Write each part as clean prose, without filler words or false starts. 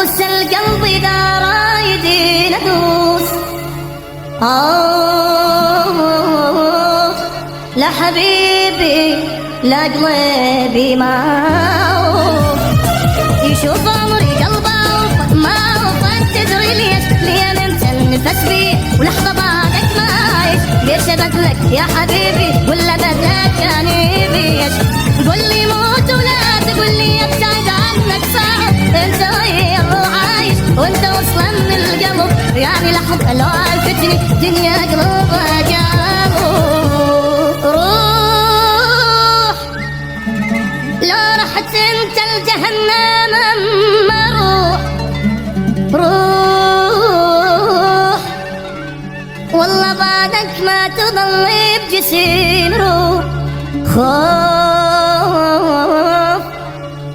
ادوس القلب اذا رايدين ادوس. لا حبيبي لا قلبي ما يشوف عمري قلبه ما وصلت. تدري ليش؟ لين انت النفس بي ولحظة بعدك ما عايش. ليش بدلك يا حبيبي ولا بدلك يعني بيش؟ قول لي موت ولا تقول لي ابتعد عنك صعب. انت ويا الروح عايش وانت اصلا من القلب. يعني لحظة لو عرفتني دنيا قلوبك روح. لو رحت انت الجهنم اما روح والله بعدك ما تضل بجسيم روح. خوف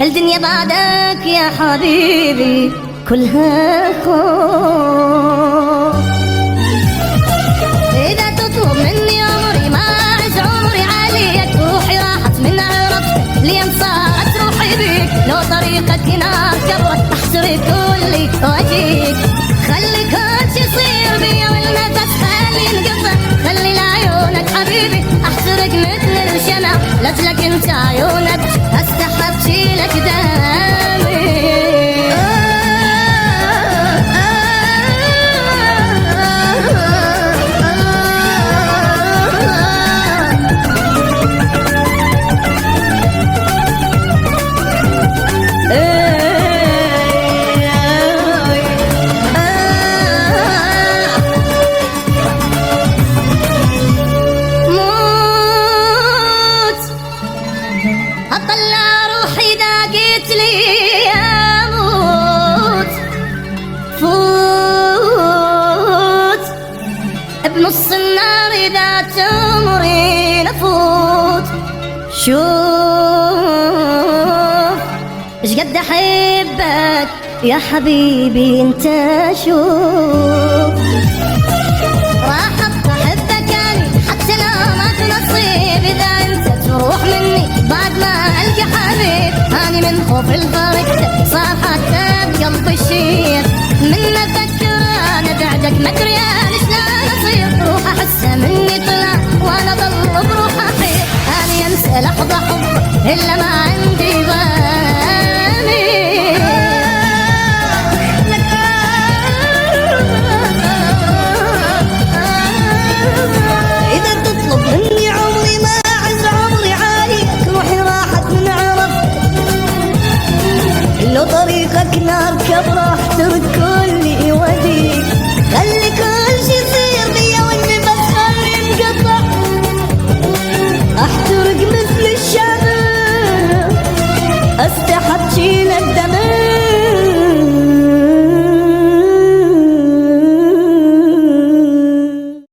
الدنيا بعدك يا حبيبي كلها خوف. إذا تطلب مني عمري ما أعز عمري عليك. روحي راحت من عرفتك لين صارت روحي بيك. لو طريقك نار كبرت أحسرك كلي وأجيك. خلي كل شي يصير بيا والنفس خلي ينقطع. خلي لعيونك حبيبي أحسرك مثل الشمع. لأجلك انت عيونك أستحب شيلك دمي. أطلع روحي إذا قلت لي أموت. فوت بنص النار إذا تمري نفوت. شوف إيش قد أحبك يا حبيبي انت. شوف راح أحبك أنا حتى لو ما في نصيب. إذا انت تروح مني بعد ما ألقى حبيب. أنا من خوف الفرق صار حتى بقلبي الشير. من أفكر أنا بعدك مدري أنا شلون أصير. روح أحسه مني طلع وأنا ضل بروح أحير. أنا أنسى لحظة حب إلا ما عندي ضمير. إذا تطلب مني عمري ما أعز عمري عليك. روحي راحت من عرفتك لو طريقك نار كبره احترك